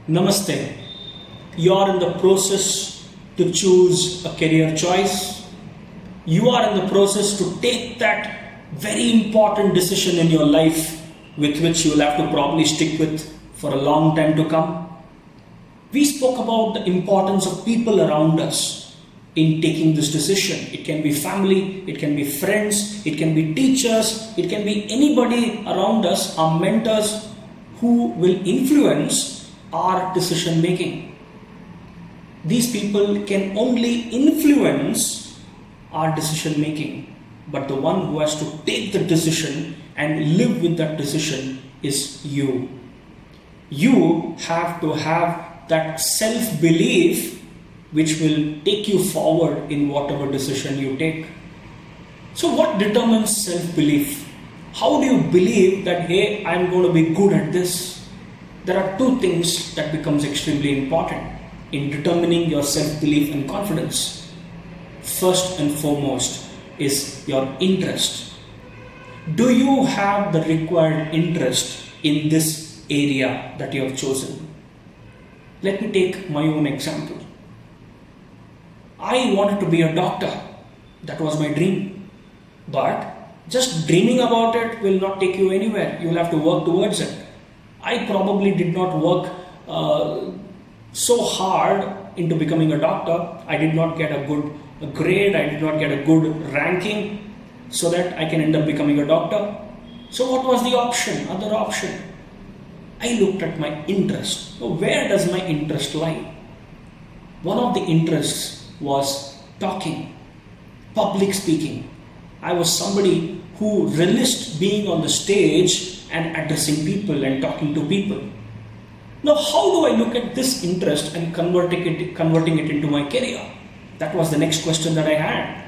Namaste. You are in the process to choose a career choice. You are in the process to take that very important decision in your life with which you will have to probably stick with for a long time to come. We spoke about the importance of people around us in taking this decision. It can be family, it can be friends, it can be teachers, it can be anybody around us, our mentors who will influence our decision making. These people can only influence our decision making, but the one who has to take the decision and live with that decision is you. You have to have that self-belief which will take you forward in whatever decision you take. So what determines self-belief? How do you believe that, hey, I'm going to be good at this? There are two things that becomes extremely important in determining your self-belief and confidence. First and foremost is your interest. Do you have the required interest in this area that you have chosen? Let me take my own example. I wanted to be a doctor. That was my dream. But just dreaming about it will not take you anywhere. You will have to work towards it. I probably did not work so hard into becoming a doctor. I did not get a good grade. I did not get a good ranking so that I can end up becoming a doctor. So what was the option? Other option. I looked at my interest. So where does my interest lie? One of the interests was talking, public speaking. I was somebody who relished being on the stage and addressing people and talking to people. Now, how do I look at this interest and converting it into my career? That was the next question that I had.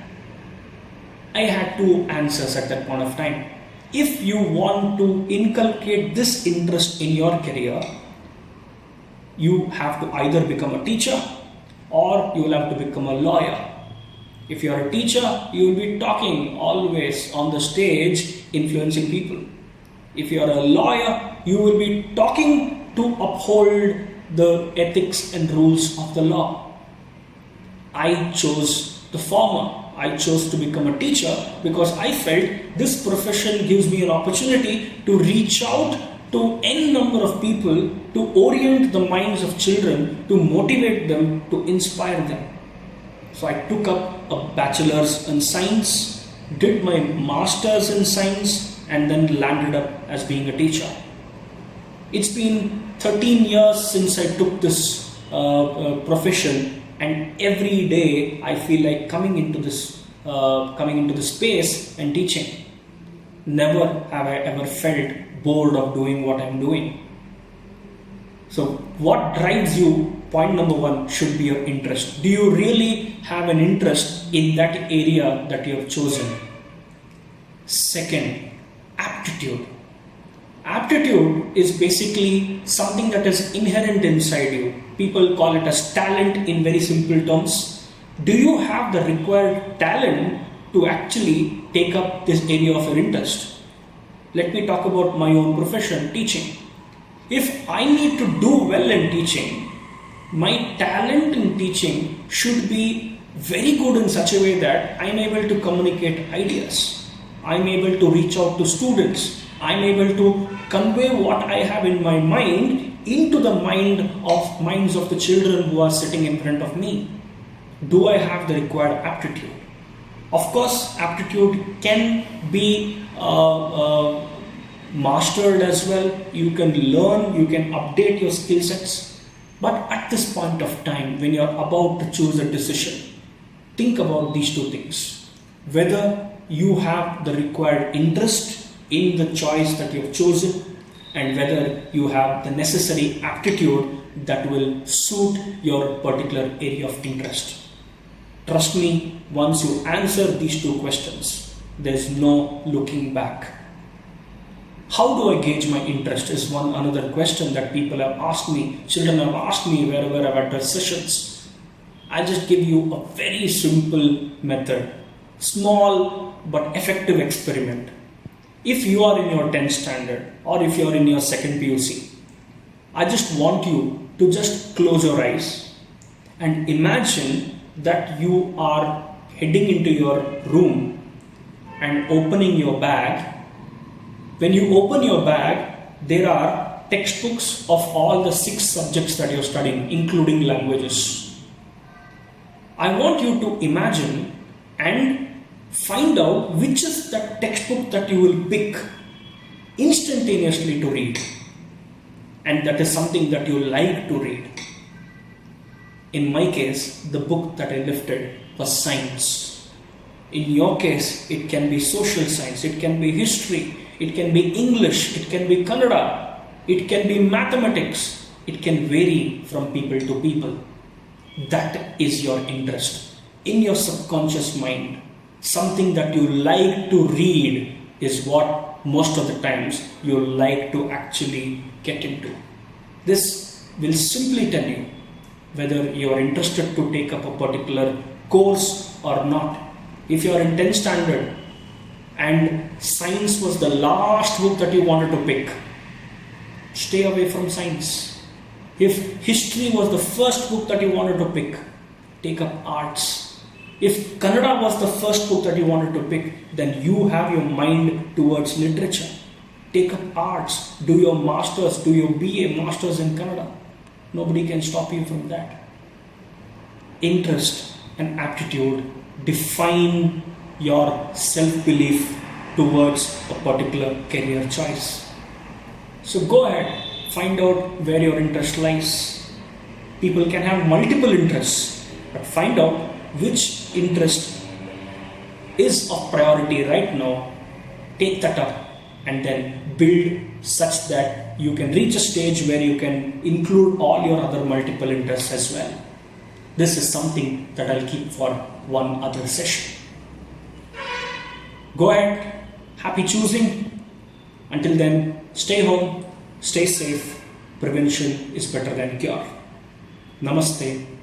I had two answers at that point of time. If you want to inculcate this interest in your career, you have to either become a teacher or you will have to become a lawyer. If you are a teacher, you will be talking always on the stage, influencing people. If you are a lawyer, you will be talking to uphold the ethics and rules of the law. I chose the former. I chose to become a teacher because I felt this profession gives me an opportunity to reach out to n number of people, to orient the minds of children, to motivate them, to inspire them. So I took up a bachelor's in science, did my master's in science, and then landed up as being a teacher. It's been 13 years since I took this profession, and every day I feel like coming into this space and teaching. Never have I ever felt bored of doing what I'm doing. So what drives you? Point number one should be your interest. Do you really have an interest in that area that you have chosen? Second, aptitude. Aptitude is basically something that is inherent inside you. People call it as talent in very simple terms. Do you have the required talent to actually take up this area of your interest? Let me talk about my own profession, teaching. If I need to do well in teaching, my talent in teaching should be very good in such a way that I'm able to communicate ideas. I'm able to reach out to students. I'm able to convey what I have in my mind into the minds of the children who are sitting in front of me. Do I have the required aptitude? Of course, aptitude can be mastered as well. You can learn, you can update your skill sets. But at this point of time, when you're about to choose a decision, think about these two things. Whether you have the required interest in the choice that you've chosen, and whether you have the necessary aptitude that will suit your particular area of interest. Trust me, once you answer these two questions, there's no looking back. How do I gauge my interest is another question that people have asked me, children have asked me wherever I've addressed sessions. I'll just give you a very simple method, small but effective experiment. If you are in your 10th standard or if you are in your second PUC, I just want you to just close your eyes and imagine that you are heading into your room and opening your bag. When you open your bag, there are textbooks of all the 6 subjects that you're studying, including languages. I want you to imagine and find out which is that textbook that you will pick instantaneously to read, and that is something that you like to read. In my case, the book that I lifted was science. In your case, it can be social science, it can be history, it can be English, it can be Kannada, it can be mathematics. It can vary from people to people. That is your interest. In your subconscious mind, something that you like to read is what most of the times you like to actually get into. This will simply tell you whether you are interested to take up a particular course or not. If you are in 10th standard and science was the last book that you wanted to pick, stay away from science. If history was the first book that you wanted to pick, take up arts. If Kannada was the first book that you wanted to pick, then you have your mind towards literature. Take up arts, do your masters, do your BA, masters in Kannada. Nobody can stop you from that. Interest and aptitude define your self-belief towards a particular career choice. So go ahead, find out where your interest lies. People can have multiple interests, but find out which interest is of priority right now. Take that up and then build such that you can reach a stage where you can include all your other multiple interests as well. This is something that I'll keep for one other session. Go ahead, happy choosing. Until then, stay home, stay safe. Prevention is better than cure. Namaste.